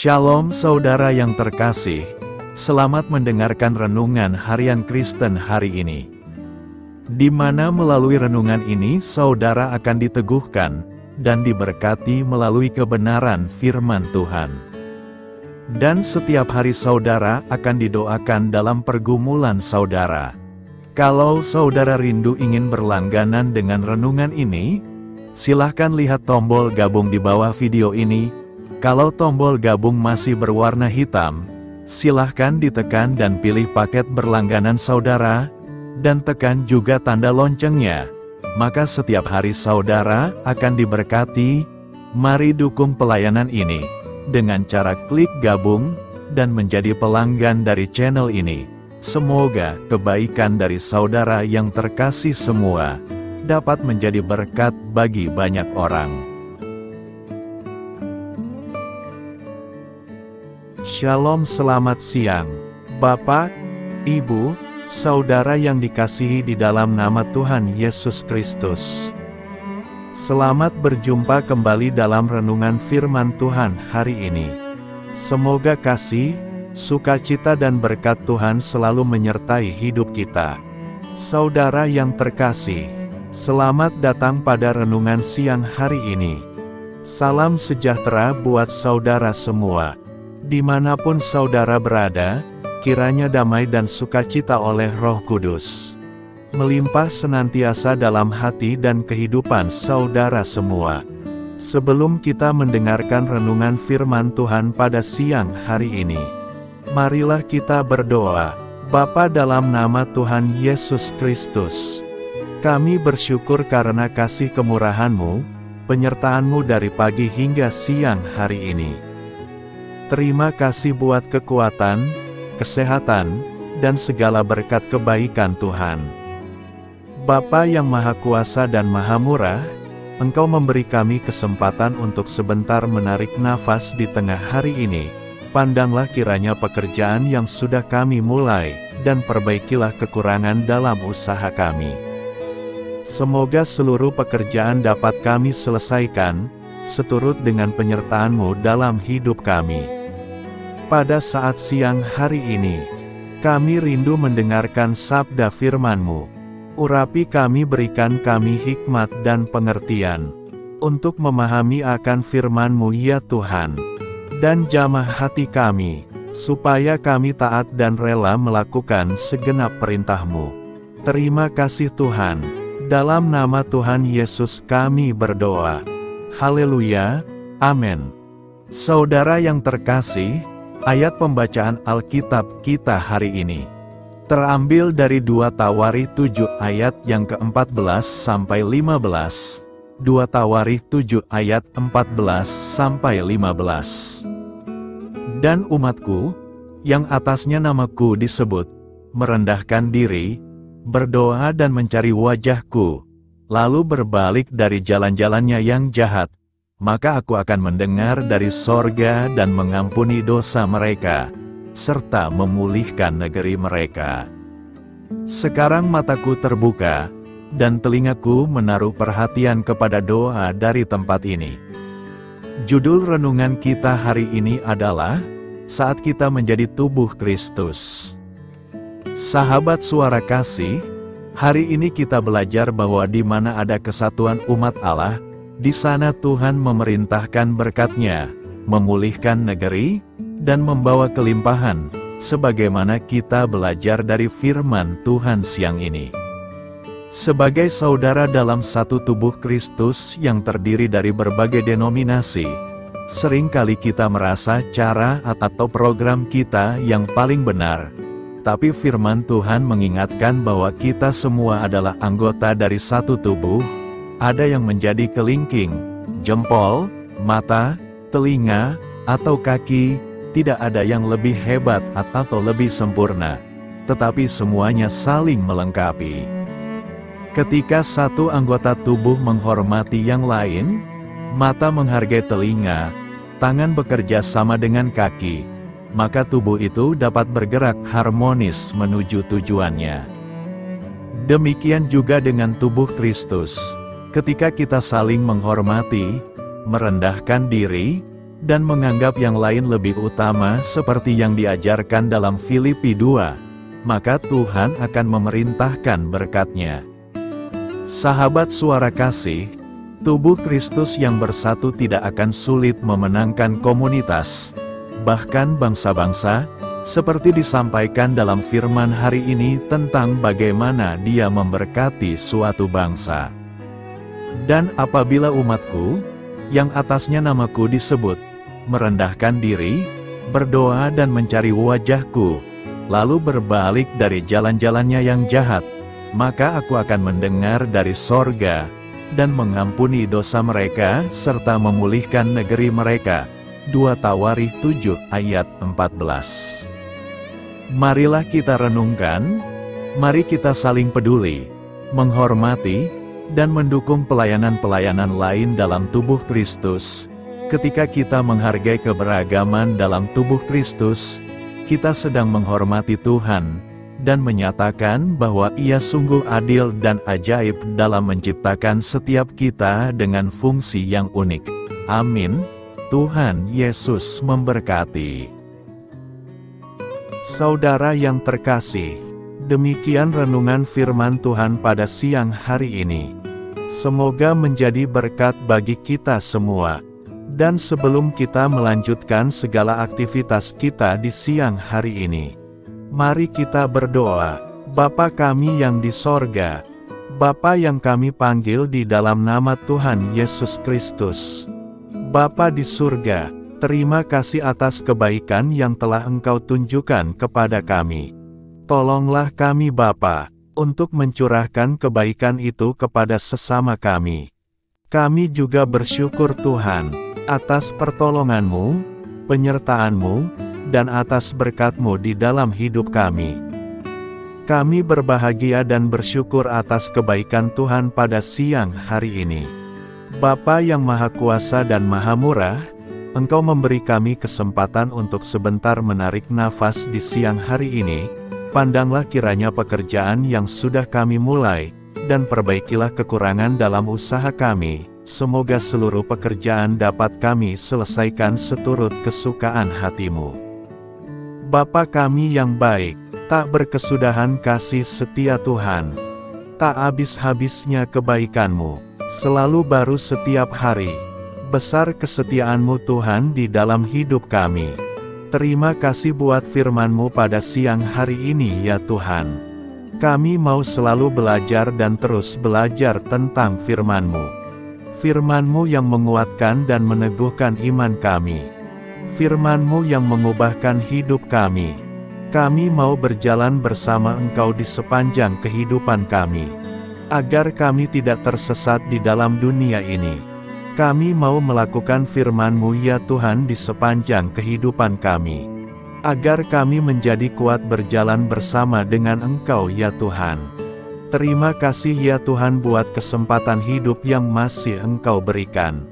Shalom saudara yang terkasih, selamat mendengarkan renungan harian Kristen hari ini. Di mana melalui renungan ini saudara akan diteguhkan dan diberkati melalui kebenaran firman Tuhan. Dan setiap hari saudara akan didoakan dalam pergumulan saudara. Kalau saudara rindu ingin berlangganan dengan renungan ini, silahkan lihat tombol gabung di bawah video ini. Kalau tombol gabung masih berwarna hitam, silahkan ditekan dan pilih paket berlangganan saudara, dan tekan juga tanda loncengnya. Maka setiap hari saudara akan diberkati. Mari dukung pelayanan ini dengan cara klik gabung dan menjadi pelanggan dari channel ini. Semoga kebaikan dari saudara yang terkasih semua dapat menjadi berkat bagi banyak orang. Shalom, selamat siang, Bapak, Ibu, saudara yang dikasihi di dalam nama Tuhan Yesus Kristus. Selamat berjumpa kembali dalam renungan firman Tuhan hari ini. Semoga kasih, sukacita dan berkat Tuhan selalu menyertai hidup kita. Saudara yang terkasih, selamat datang pada renungan siang hari ini. Salam sejahtera buat saudara semua. Dimanapun saudara berada, kiranya damai dan sukacita oleh Roh Kudus melimpah senantiasa dalam hati dan kehidupan saudara semua. Sebelum kita mendengarkan renungan firman Tuhan pada siang hari ini, marilah kita berdoa. Bapa, dalam nama Tuhan Yesus Kristus, kami bersyukur karena kasih kemurahan-Mu, penyertaan-Mu dari pagi hingga siang hari ini. Terima kasih buat kekuatan, kesehatan, dan segala berkat kebaikan Tuhan. Bapa yang Maha Kuasa dan Maha Murah, Engkau memberi kami kesempatan untuk sebentar menarik nafas di tengah hari ini. Pandanglah kiranya pekerjaan yang sudah kami mulai, dan perbaikilah kekurangan dalam usaha kami. Semoga seluruh pekerjaan dapat kami selesaikan, seturut dengan penyertaan-Mu dalam hidup kami. Pada saat siang hari ini, kami rindu mendengarkan sabda firman-Mu. Urapi kami, berikan kami hikmat dan pengertian, untuk memahami akan firman-Mu ya Tuhan. Dan jamah hati kami, supaya kami taat dan rela melakukan segenap perintah-Mu. Terima kasih Tuhan, dalam nama Tuhan Yesus kami berdoa. Haleluya, amin. Saudara yang terkasih, ayat pembacaan Alkitab kita hari ini terambil dari 2 Tawarikh 7 ayat yang ke-14 sampai 15. 2 Tawarikh 7 ayat 14 sampai 15. Dan umatku, yang atasnya namaku disebut, merendahkan diri, berdoa dan mencari wajahku, lalu berbalik dari jalan-jalannya yang jahat, maka aku akan mendengar dari sorga dan mengampuni dosa mereka, serta memulihkan negeri mereka. Sekarang mataku terbuka, dan telingaku menaruh perhatian kepada doa dari tempat ini. Judul renungan kita hari ini adalah, Saat Kita Menjadi Tubuh Kristus. Sahabat suara kasih, hari ini kita belajar bahwa di mana ada kesatuan umat Allah, di sana Tuhan memerintahkan berkat-Nya, memulihkan negeri, dan membawa kelimpahan, sebagaimana kita belajar dari firman Tuhan siang ini. Sebagai saudara dalam satu tubuh Kristus yang terdiri dari berbagai denominasi, seringkali kita merasa cara atau program kita yang paling benar. Tapi firman Tuhan mengingatkan bahwa kita semua adalah anggota dari satu tubuh. Ada yang menjadi kelingking, jempol, mata, telinga, atau kaki. Tidak ada yang lebih hebat atau lebih sempurna, tetapi semuanya saling melengkapi. Ketika satu anggota tubuh menghormati yang lain, mata menghargai telinga, tangan bekerja sama dengan kaki, maka tubuh itu dapat bergerak harmonis menuju tujuannya. Demikian juga dengan tubuh Kristus. Ketika kita saling menghormati, merendahkan diri, dan menganggap yang lain lebih utama seperti yang diajarkan dalam Filipi 2, maka Tuhan akan memerintahkan berkat-Nya. Sahabat suara kasih, tubuh Kristus yang bersatu tidak akan sulit memenangkan komunitas, bahkan bangsa-bangsa, seperti disampaikan dalam firman hari ini tentang bagaimana Dia memberkati suatu bangsa. Dan apabila umatku, yang atasnya namaku disebut, merendahkan diri, berdoa dan mencari wajahku, lalu berbalik dari jalan-jalannya yang jahat, maka aku akan mendengar dari sorga, dan mengampuni dosa mereka, serta memulihkan negeri mereka. 2 Tawarikh 7 ayat 14. Marilah kita renungkan, mari kita saling peduli, menghormati, dan mendukung pelayanan-pelayanan lain dalam tubuh Kristus. Ketika kita menghargai keberagaman dalam tubuh Kristus, kita sedang menghormati Tuhan, dan menyatakan bahwa Ia sungguh adil dan ajaib dalam menciptakan setiap kita dengan fungsi yang unik. Amin. Tuhan Yesus memberkati. Saudara yang terkasih, demikian renungan firman Tuhan pada siang hari ini. Semoga menjadi berkat bagi kita semua. Dan sebelum kita melanjutkan segala aktivitas kita di siang hari ini, mari kita berdoa. Bapa kami yang di sorga, Bapa yang kami panggil di dalam nama Tuhan Yesus Kristus. Bapa di surga, terima kasih atas kebaikan yang telah Engkau tunjukkan kepada kami. Tolonglah kami Bapa, untuk mencurahkan kebaikan itu kepada sesama kami. Kami juga bersyukur Tuhan, atas pertolongan-Mu, penyertaan-Mu, dan atas berkat-Mu di dalam hidup kami. Kami berbahagia dan bersyukur atas kebaikan Tuhan pada siang hari ini. Bapa yang Maha Kuasa dan Maha Murah, Engkau memberi kami kesempatan untuk sebentar menarik nafas di siang hari ini. Pandanglah kiranya pekerjaan yang sudah kami mulai, dan perbaikilah kekurangan dalam usaha kami. Semoga seluruh pekerjaan dapat kami selesaikan seturut kesukaan hati-Mu. Bapa kami yang baik, tak berkesudahan kasih setia Tuhan, tak habis-habisnya kebaikan-Mu, selalu baru setiap hari. Besar kesetiaan-Mu Tuhan di dalam hidup kami. Terima kasih buat firman-Mu pada siang hari ini ya Tuhan. Kami mau selalu belajar dan terus belajar tentang firman-Mu. Firman-Mu yang menguatkan dan meneguhkan iman kami. Firman-Mu yang mengubahkan hidup kami. Kami mau berjalan bersama Engkau di sepanjang kehidupan kami, agar kami tidak tersesat di dalam dunia ini. Kami mau melakukan firman-Mu ya Tuhan di sepanjang kehidupan kami, agar kami menjadi kuat berjalan bersama dengan Engkau ya Tuhan. Terima kasih ya Tuhan buat kesempatan hidup yang masih Engkau berikan.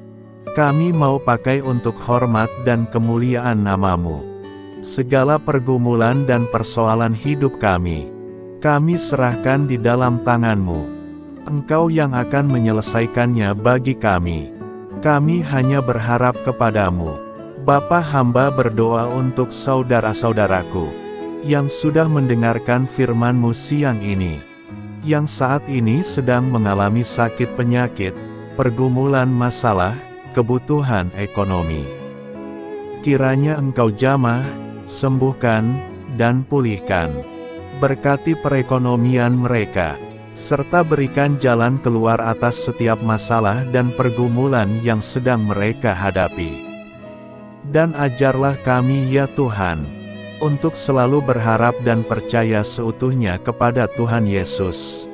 Kami mau pakai untuk hormat dan kemuliaan nama-Mu. Segala pergumulan dan persoalan hidup kami serahkan di dalam tangan-Mu. Engkau yang akan menyelesaikannya bagi kami. Kami hanya berharap kepada-Mu. Bapa, hamba berdoa untuk saudara-saudaraku yang sudah mendengarkan firman-Mu siang ini, yang saat ini sedang mengalami sakit penyakit, pergumulan masalah, kebutuhan ekonomi. Kiranya Engkau jamah, sembuhkan, dan pulihkan. Berkati perekonomian mereka, serta berikan jalan keluar atas setiap masalah dan pergumulan yang sedang mereka hadapi. Dan ajarlah kami ya Tuhan, untuk selalu berharap dan percaya seutuhnya kepada Tuhan Yesus.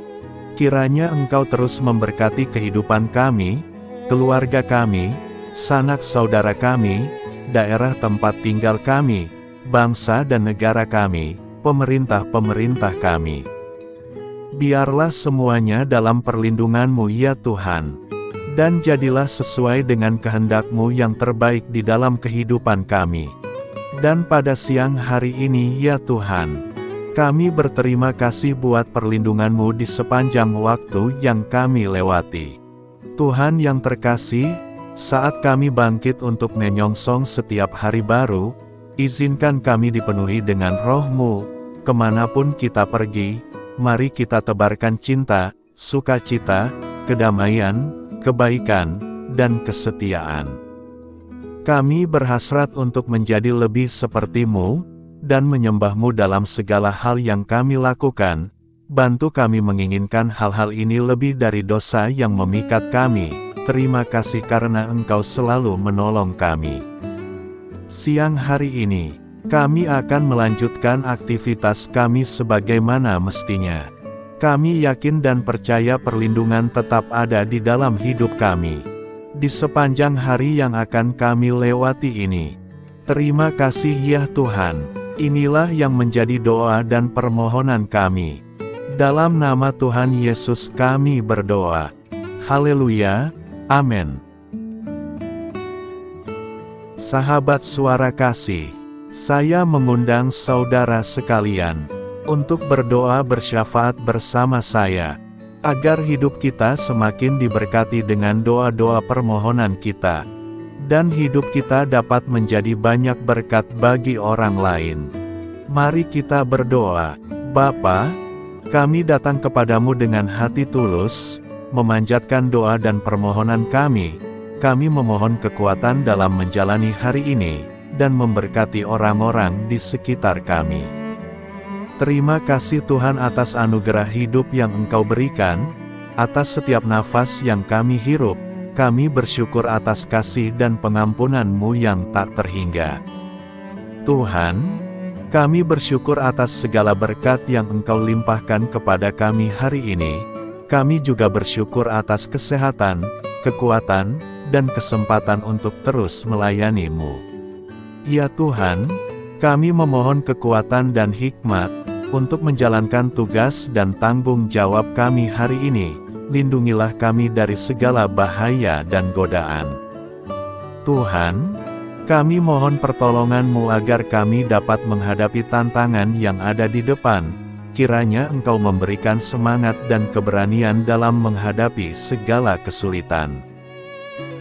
Kiranya Engkau terus memberkati kehidupan kami, keluarga kami, sanak saudara kami, daerah tempat tinggal kami, bangsa dan negara kami, pemerintah-pemerintah kami. Biarlah semuanya dalam perlindungan-Mu ya Tuhan, dan jadilah sesuai dengan kehendak-Mu yang terbaik di dalam kehidupan kami. Dan pada siang hari ini ya Tuhan, kami berterima kasih buat perlindungan-Mu di sepanjang waktu yang kami lewati. Tuhan yang terkasih, Saat kami bangkit untuk menyongsong setiap hari baru, izinkan kami dipenuhi dengan Roh-Mu, kemanapun kita pergi. Mari kita tebarkan cinta, sukacita, kedamaian, kebaikan, dan kesetiaan. Kami berhasrat untuk menjadi lebih seperti-Mu, dan menyembah-Mu dalam segala hal yang kami lakukan. Bantu kami menginginkan hal-hal ini lebih dari dosa yang memikat kami. Terima kasih karena Engkau selalu menolong kami. Siang hari ini, kami akan melanjutkan aktivitas kami sebagaimana mestinya. Kami yakin dan percaya perlindungan tetap ada di dalam hidup kami di sepanjang hari yang akan kami lewati ini. Terima kasih ya Tuhan. Inilah yang menjadi doa dan permohonan kami. Dalam nama Tuhan Yesus kami berdoa. Haleluya. Amin. Sahabat Suara Kasih, saya mengundang saudara sekalian untuk berdoa bersyafaat bersama saya, agar hidup kita semakin diberkati dengan doa-doa permohonan kita, dan hidup kita dapat menjadi banyak berkat bagi orang lain. Mari kita berdoa. Bapa, kami datang kepadamu dengan hati tulus, memanjatkan doa dan permohonan kami. Kami memohon kekuatan dalam menjalani hari ini, dan memberkati orang-orang di sekitar kami. Terima kasih Tuhan atas anugerah hidup yang Engkau berikan, atas setiap nafas yang kami hirup. Kami bersyukur atas kasih dan pengampunan-Mu yang tak terhingga. Tuhan, kami bersyukur atas segala berkat yang Engkau limpahkan kepada kami hari ini. Kami juga bersyukur atas kesehatan, kekuatan, dan kesempatan untuk terus melayani-Mu. Ya Tuhan, kami memohon kekuatan dan hikmat untuk menjalankan tugas dan tanggung jawab kami hari ini. Lindungilah kami dari segala bahaya dan godaan. Tuhan, kami mohon pertolongan-Mu agar kami dapat menghadapi tantangan yang ada di depan. Kiranya Engkau memberikan semangat dan keberanian dalam menghadapi segala kesulitan.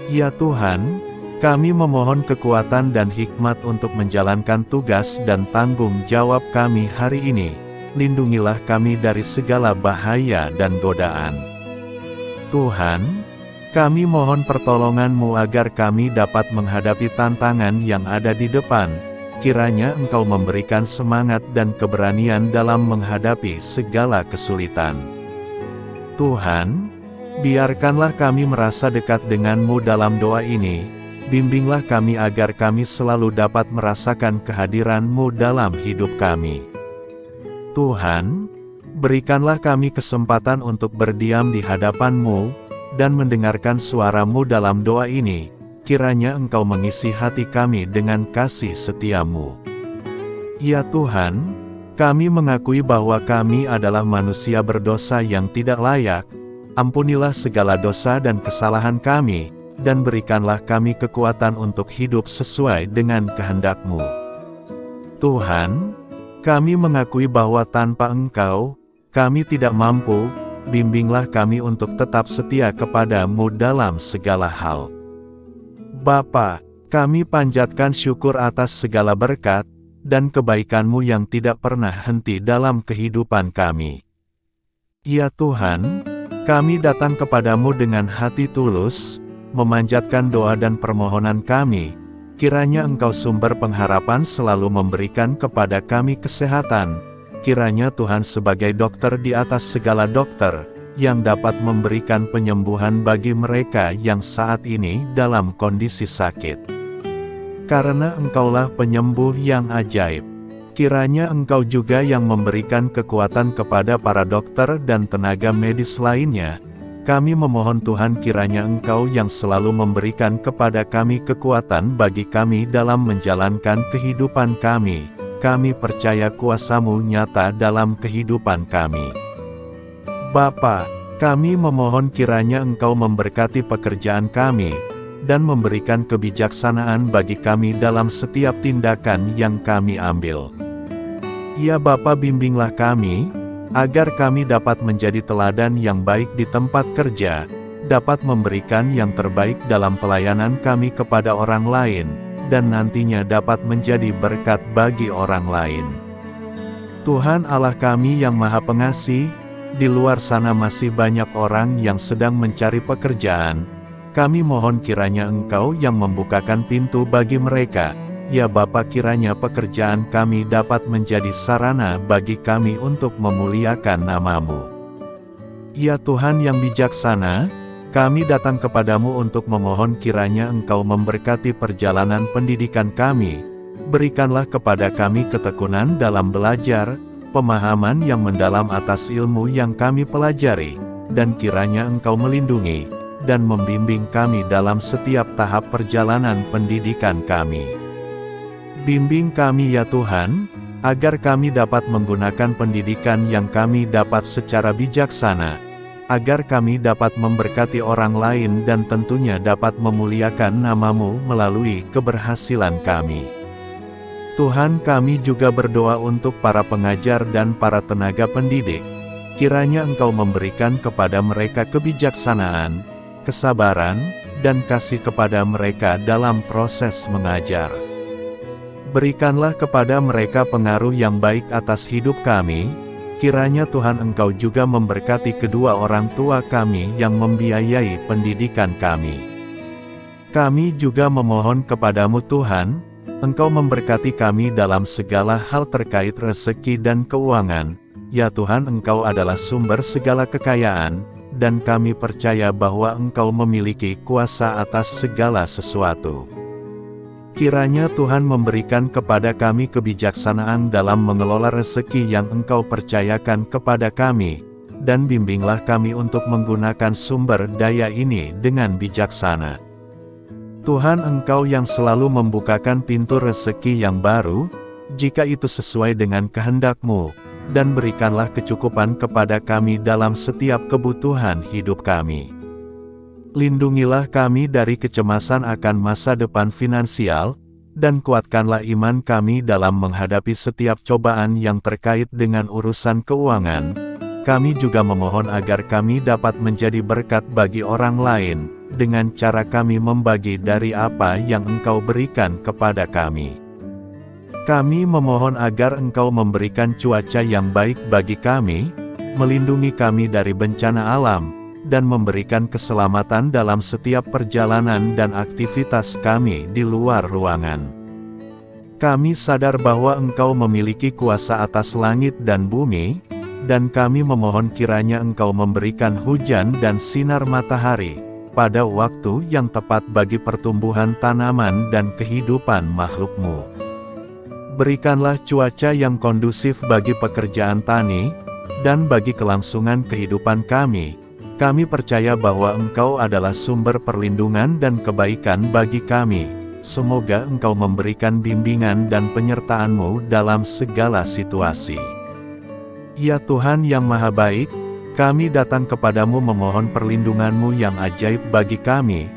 Ya Tuhan, kami memohon kekuatan dan hikmat untuk menjalankan tugas dan tanggung jawab kami hari ini. Lindungilah kami dari segala bahaya dan godaan. Tuhan, kami mohon pertolongan-Mu agar kami dapat menghadapi tantangan yang ada di depan. Kiranya Engkau memberikan semangat dan keberanian dalam menghadapi segala kesulitan. Tuhan, biarkanlah kami merasa dekat dengan-Mu dalam doa ini. Bimbinglah kami agar kami selalu dapat merasakan kehadiran-Mu dalam hidup kami. Tuhan, berikanlah kami kesempatan untuk berdiam di hadapan-Mu, dan mendengarkan suara-Mu dalam doa ini. Kiranya Engkau mengisi hati kami dengan kasih setia-Mu. Ya Tuhan, kami mengakui bahwa kami adalah manusia berdosa yang tidak layak. Ampunilah segala dosa dan kesalahan kami, dan berikanlah kami kekuatan untuk hidup sesuai dengan kehendak-Mu. Tuhan, kami mengakui bahwa tanpa Engkau, kami tidak mampu. Bimbinglah kami untuk tetap setia kepada-Mu dalam segala hal. Bapa, kami panjatkan syukur atas segala berkat dan kebaikan-Mu yang tidak pernah henti dalam kehidupan kami. Ya Tuhan, kami datang kepadamu dengan hati tulus, memanjatkan doa dan permohonan kami. Kiranya Engkau sumber pengharapan selalu memberikan kepada kami kesehatan. Kiranya Tuhan sebagai dokter di atas segala dokter, yang dapat memberikan penyembuhan bagi mereka yang saat ini dalam kondisi sakit. Karena Engkaulah penyembuh yang ajaib. Kiranya Engkau juga yang memberikan kekuatan kepada para dokter dan tenaga medis lainnya. Kami memohon Tuhan kiranya Engkau yang selalu memberikan kepada kami kekuatan bagi kami dalam menjalankan kehidupan kami. Kami percaya kuasa-Mu nyata dalam kehidupan kami. Bapa, kami memohon kiranya Engkau memberkati pekerjaan kami, dan memberikan kebijaksanaan bagi kami dalam setiap tindakan yang kami ambil. Ya Bapa, bimbinglah kami, agar kami dapat menjadi teladan yang baik di tempat kerja, dapat memberikan yang terbaik dalam pelayanan kami kepada orang lain, dan nantinya dapat menjadi berkat bagi orang lain. Tuhan Allah kami yang Maha Pengasih, di luar sana masih banyak orang yang sedang mencari pekerjaan. Kami mohon kiranya Engkau yang membukakan pintu bagi mereka. Ya Bapa, kiranya pekerjaan kami dapat menjadi sarana bagi kami untuk memuliakan nama-Mu. Ya Tuhan yang bijaksana, kami datang kepadamu untuk memohon kiranya Engkau memberkati perjalanan pendidikan kami. Berikanlah kepada kami ketekunan dalam belajar, pemahaman yang mendalam atas ilmu yang kami pelajari, dan kiranya Engkau melindungi dan membimbing kami dalam setiap tahap perjalanan pendidikan kami. Bimbing kami ya Tuhan, agar kami dapat menggunakan pendidikan yang kami dapat secara bijaksana, agar kami dapat memberkati orang lain dan tentunya dapat memuliakan nama-Mu melalui keberhasilan kami. Tuhan, kami juga berdoa untuk para pengajar dan para tenaga pendidik. Kiranya Engkau memberikan kepada mereka kebijaksanaan, kesabaran, dan kasih kepada mereka dalam proses mengajar. Berikanlah kepada mereka pengaruh yang baik atas hidup kami. Kiranya Tuhan Engkau juga memberkati kedua orang tua kami yang membiayai pendidikan kami. Kami juga memohon kepadamu Tuhan, Engkau memberkati kami dalam segala hal terkait rezeki dan keuangan. Ya Tuhan, Engkau adalah sumber segala kekayaan, dan kami percaya bahwa Engkau memiliki kuasa atas segala sesuatu. Kiranya Tuhan memberikan kepada kami kebijaksanaan dalam mengelola rezeki yang Engkau percayakan kepada kami, dan bimbinglah kami untuk menggunakan sumber daya ini dengan bijaksana. Tuhan, Engkau yang selalu membukakan pintu rezeki yang baru, jika itu sesuai dengan kehendak-Mu, dan berikanlah kecukupan kepada kami dalam setiap kebutuhan hidup kami. Lindungilah kami dari kecemasan akan masa depan finansial, dan kuatkanlah iman kami dalam menghadapi setiap cobaan yang terkait dengan urusan keuangan. Kami juga memohon agar kami dapat menjadi berkat bagi orang lain, dengan cara kami membagi dari apa yang Engkau berikan kepada kami. Kami memohon agar Engkau memberikan cuaca yang baik bagi kami, melindungi kami dari bencana alam, dan memberikan keselamatan dalam setiap perjalanan dan aktivitas kami di luar ruangan. Kami sadar bahwa Engkau memiliki kuasa atas langit dan bumi, dan kami memohon kiranya Engkau memberikan hujan dan sinar matahari pada waktu yang tepat bagi pertumbuhan tanaman dan kehidupan makhluk-Mu. Berikanlah cuaca yang kondusif bagi pekerjaan tani, dan bagi kelangsungan kehidupan kami. Kami percaya bahwa Engkau adalah sumber perlindungan dan kebaikan bagi kami. Semoga Engkau memberikan bimbingan dan penyertaan-Mu dalam segala situasi. Ya Tuhan yang Maha Baik, kami datang kepadamu memohon perlindungan-Mu yang ajaib bagi kami.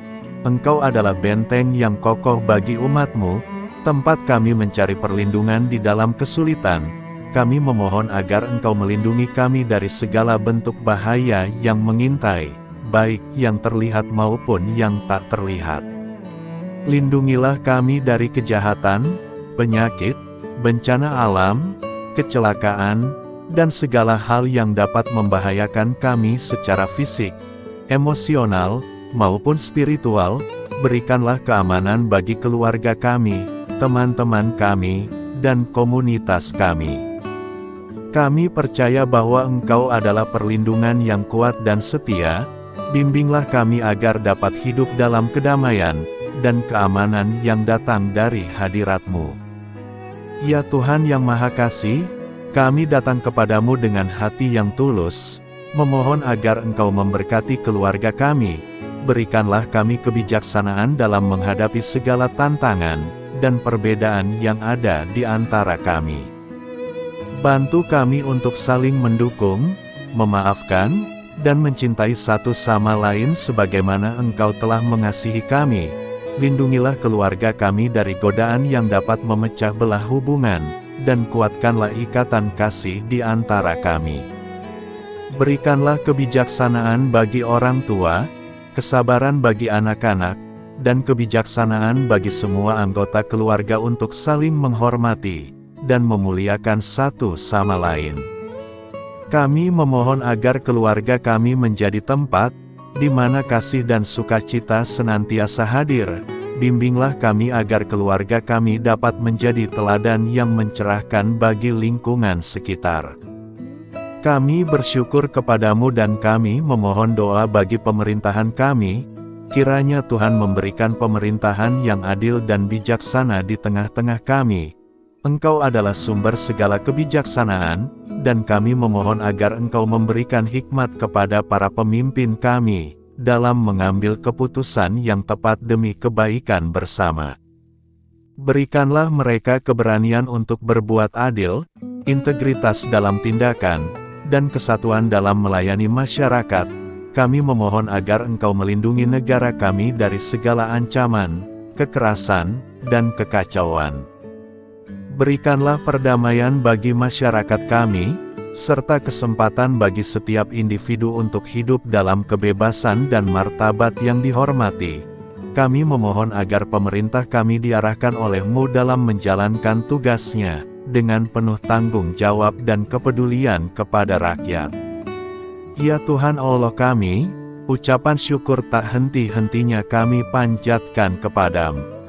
Engkau adalah benteng yang kokoh bagi umat-Mu, tempat kami mencari perlindungan di dalam kesulitan. Kami memohon agar Engkau melindungi kami dari segala bentuk bahaya yang mengintai, baik yang terlihat maupun yang tak terlihat. Lindungilah kami dari kejahatan, penyakit, bencana alam, kecelakaan, dan segala hal yang dapat membahayakan kami secara fisik, emosional, maupun spiritual. Berikanlah keamanan bagi keluarga kami, teman-teman kami, dan komunitas kami. Kami percaya bahwa Engkau adalah perlindungan yang kuat dan setia. Bimbinglah kami agar dapat hidup dalam kedamaian dan keamanan yang datang dari hadirat-Mu. Ya Tuhan yang Maha Kasih, kami datang kepadamu dengan hati yang tulus, memohon agar Engkau memberkati keluarga kami. Berikanlah kami kebijaksanaan dalam menghadapi segala tantangan dan perbedaan yang ada di antara kami. Bantu kami untuk saling mendukung, memaafkan, dan mencintai satu sama lain sebagaimana Engkau telah mengasihi kami. Lindungilah keluarga kami dari godaan yang dapat memecah belah hubungan, dan kuatkanlah ikatan kasih di antara kami. Berikanlah kebijaksanaan bagi orang tua, kesabaran bagi anak-anak, dan kebijaksanaan bagi semua anggota keluarga untuk saling menghormati dan memuliakan satu sama lain. Kami memohon agar keluarga kami menjadi tempat di mana kasih dan sukacita senantiasa hadir. Bimbinglah kami agar keluarga kami dapat menjadi teladan yang mencerahkan bagi lingkungan sekitar. Kami bersyukur kepadamu dan kami memohon doa bagi pemerintahan kami. Kiranya Tuhan memberikan pemerintahan yang adil dan bijaksana di tengah-tengah kami. Engkau adalah sumber segala kebijaksanaan, dan kami memohon agar Engkau memberikan hikmat kepada para pemimpin kami, dalam mengambil keputusan yang tepat demi kebaikan bersama. Berikanlah mereka keberanian untuk berbuat adil, integritas dalam tindakan, dan kesatuan dalam melayani masyarakat. Kami memohon agar Engkau melindungi negara kami dari segala ancaman, kekerasan, dan kekacauan. Berikanlah perdamaian bagi masyarakat kami, serta kesempatan bagi setiap individu untuk hidup dalam kebebasan dan martabat yang dihormati. Kami memohon agar pemerintah kami diarahkan oleh-Mu dalam menjalankan tugasnya, dengan penuh tanggung jawab dan kepedulian kepada rakyat. Ya Tuhan Allah kami, ucapan syukur tak henti-hentinya kami panjatkan kepadamu.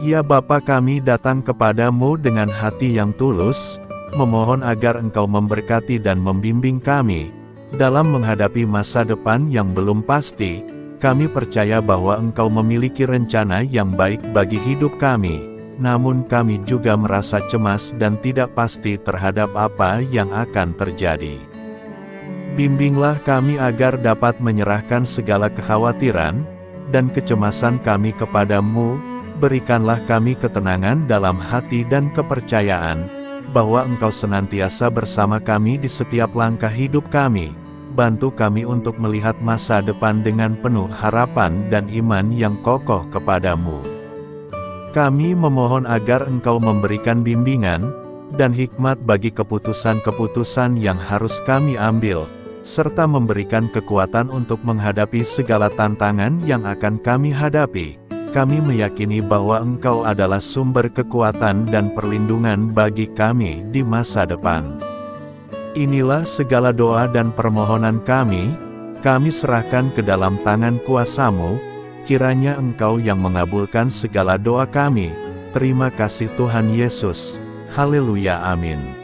Ya Bapa, kami datang kepadamu dengan hati yang tulus, memohon agar Engkau memberkati dan membimbing kami, dalam menghadapi masa depan yang belum pasti. Kami percaya bahwa Engkau memiliki rencana yang baik bagi hidup kami, namun kami juga merasa cemas dan tidak pasti terhadap apa yang akan terjadi. Bimbinglah kami agar dapat menyerahkan segala kekhawatiran dan kecemasan kami kepadamu. Berikanlah kami ketenangan dalam hati dan kepercayaan, bahwa Engkau senantiasa bersama kami di setiap langkah hidup kami. Bantu kami untuk melihat masa depan dengan penuh harapan dan iman yang kokoh kepadamu. Kami memohon agar Engkau memberikan bimbingan dan hikmat bagi keputusan-keputusan yang harus kami ambil, serta memberikan kekuatan untuk menghadapi segala tantangan yang akan kami hadapi. Kami meyakini bahwa Engkau adalah sumber kekuatan dan perlindungan bagi kami di masa depan. Inilah segala doa dan permohonan kami serahkan ke dalam tangan kuasa-Mu. Kiranya Engkau yang mengabulkan segala doa kami. Terima kasih Tuhan Yesus. Haleluya, amin.